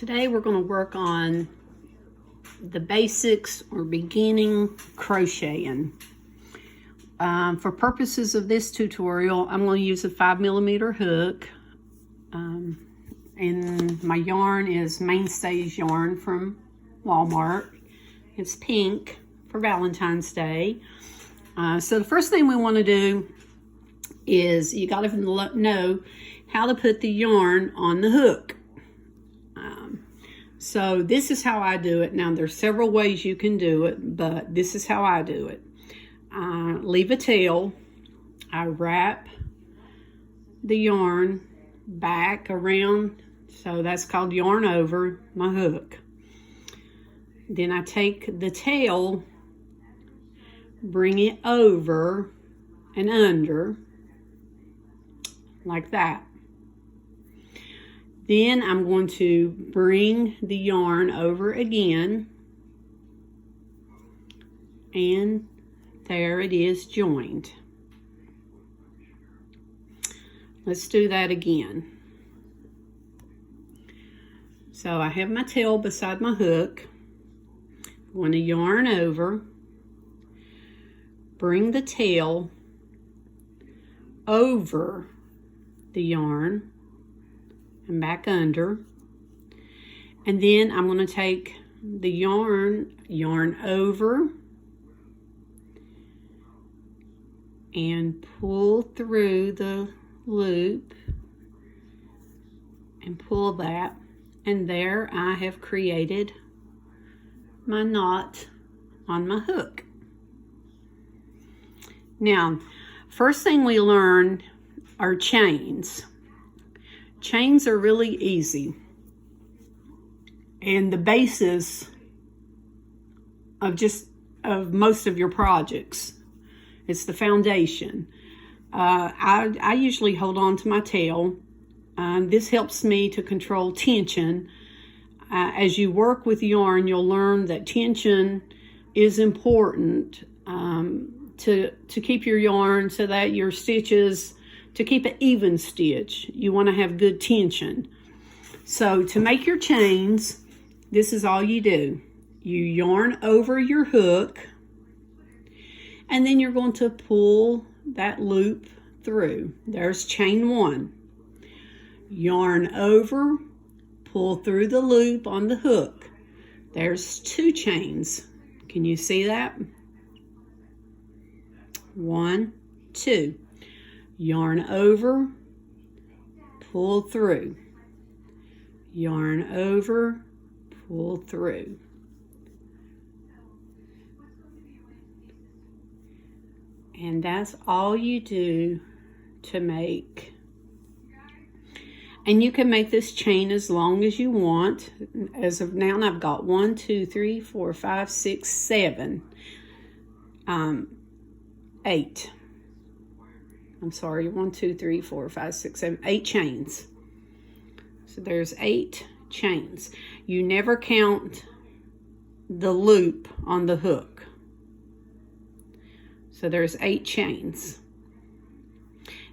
Today we're going to work on the basics or beginning crocheting. For purposes of this tutorial, I'm going to use a 5mm hook. And my yarn is Mainstays yarn from Walmart. It's pink for Valentine's Day. So the first thing we want to do is you got to know how to put the yarn on the hook. So this is how I do it. Now there's several ways you can do it, but this is how I do it. Leave a tail. I wrap the yarn back around, so that's called yarn over my hook. Then I take the tail, bring it over and under like that. Then I'm going to bring the yarn over again, and there it is joined. Let's do that again. So I have my tail beside my hook. I'm going to yarn over, bring the tail over the yarn and back under, and then I'm going to take the yarn over and pull through the loop and pull that, and there I have created my knot on my hook. Now, first thing we learn are chains. Chains are really easy and the basis of most of your projects. It's the foundation. I usually hold on to my tail. This helps me to control tension. As you work with yarn, you'll learn that tension is important to keep your yarn so that your stitches, to keep an even stitch, you want to have good tension. So to make your chains, this is all you do. You yarn over your hook, and then you're going to pull that loop through. There's chain one. Yarn over, pull through the loop on the hook. There's two chains. Can you see that? 1, 2. Yarn over, pull through. Yarn over, pull through. And that's all you do to make. And you can make this chain as long as you want. As of now, I've got 1, 2, 3, 4, 5, 6, 7, 8. I'm sorry, 1, 2, 3, 4, 5, 6, 7, 8 chains. So there's 8 chains. You never count the loop on the hook. So there's 8 chains.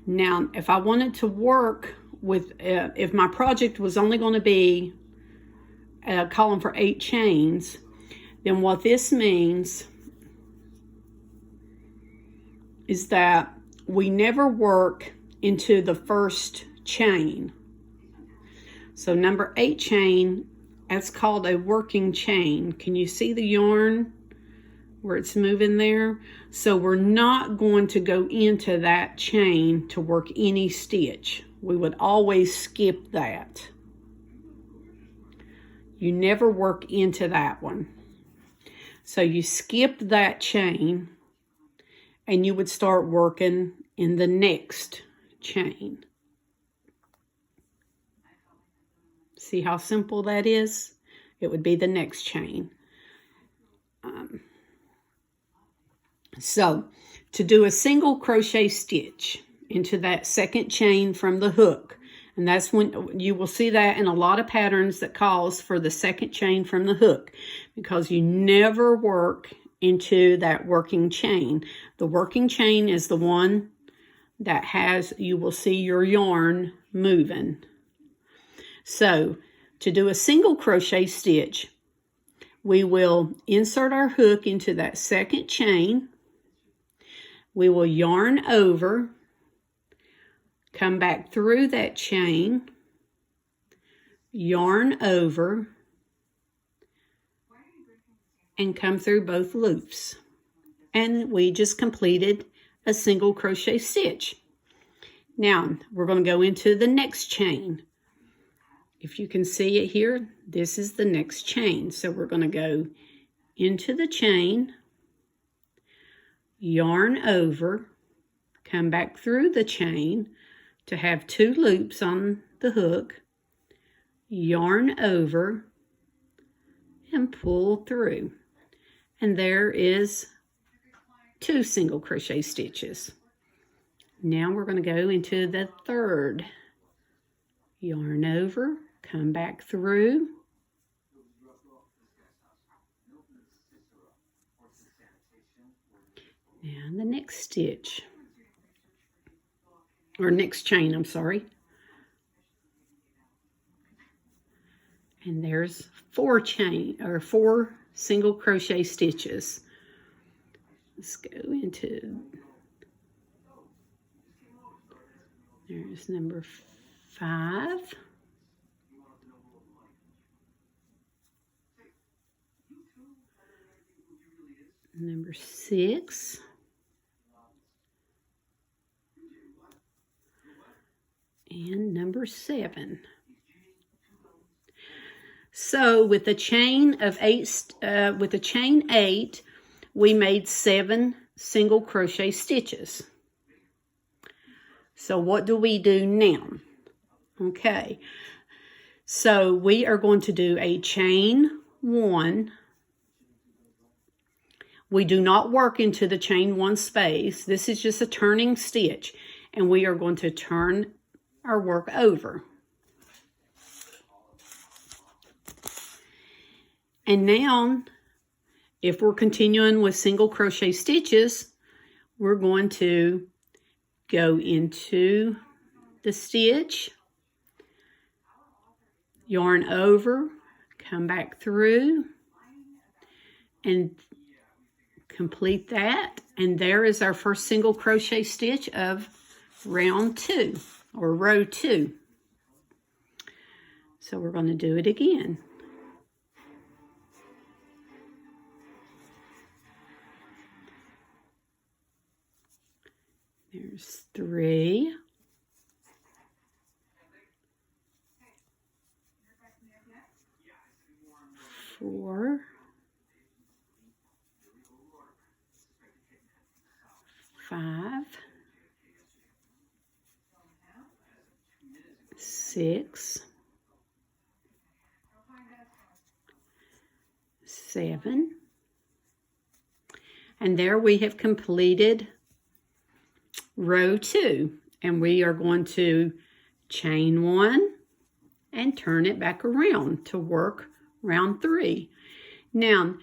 Now, if I wanted to work with, if my project was only going to be calling for 8 chains, then what this means is that we never work into the first chain. So number 8 chain, that's called a working chain. Can you see the yarn where it's moving there? So we're not going to go into that chain to work any stitch. We would always skip that. You never work into that one. So you skip that chain and you would start working in the next chain. See how simple that is? It would be the next chain. So to do a single crochet stitch into that second chain from the hook, and that's when you will see that in a lot of patterns that calls for the second chain from the hook, because you never work into that working chain. The working chain is the one that has, you will see your yarn moving. So to do a single crochet stitch, we will insert our hook into that second chain. We will yarn over, come back through that chain, yarn over, and come through both loops. And we just completed a single crochet stitch. Now, we're going to go into the next chain. If you can see it here, this is the next chain. So we're going to go into the chain, yarn over, come back through the chain to have 2 loops on the hook, yarn over, and pull through. And there is 2 single crochet stitches. Now we're going to go into the third. Yarn over, come back through, now the next stitch, or next chain, I'm sorry. And there's 4 single crochet stitches. Let's go into, there's number 5. Number 6. And number 7. So with the chain of 8, we made 7 single crochet stitches. So what do we do now? Okay, so we are going to do a chain 1. We do not work into the chain 1 space. This is just a turning stitch, and we are going to turn our work over. And now, if we're continuing with single crochet stitches, we're going to go into the stitch, yarn over, come back through, and complete that. And there is our first single crochet stitch of round 2, or row 2. So we're going to do it again. There's 3. 4. 5. 6. 7. And there we have completed row 2, and we are going to chain 1 and turn it back around to work round 3. Now,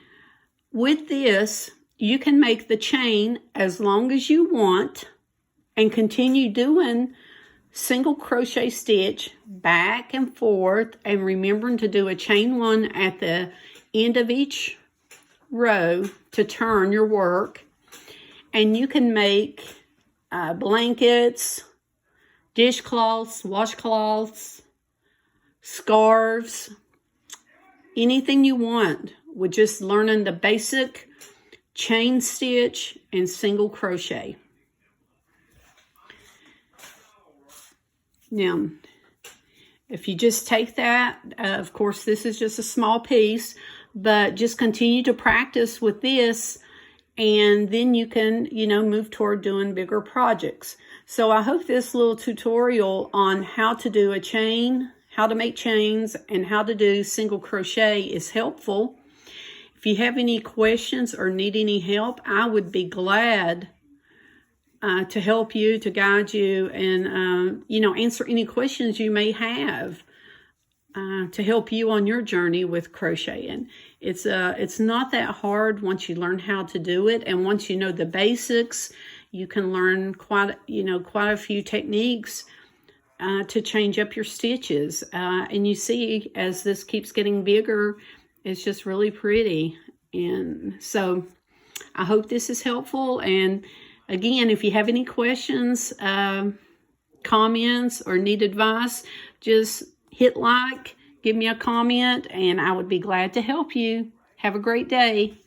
with this, you can make the chain as long as you want and continue doing single crochet stitch back and forth, and remembering to do a chain 1 at the end of each row to turn your work. And you can make blankets, dishcloths, washcloths, scarves, anything you want with just learning the basic chain stitch and single crochet. Now, if you just take that, of course, this is just a small piece, but just continue to practice with this, and then you can, move toward doing bigger projects. So I hope this little tutorial on how to do a chain, how to make chains, and how to do single crochet is helpful. If you have any questions or need any help, I would be glad to help you, to guide you, and, answer any questions you may have to help you on your journey with crocheting. It's not that hard once you learn how to do it, and once you know the basics, you can learn quite a few techniques to change up your stitches. And you see, as this keeps getting bigger, it's just really pretty. And so I hope this is helpful. And again, if you have any questions, comments, or need advice, just hit like, give me a comment, and I would be glad to help you. Have a great day.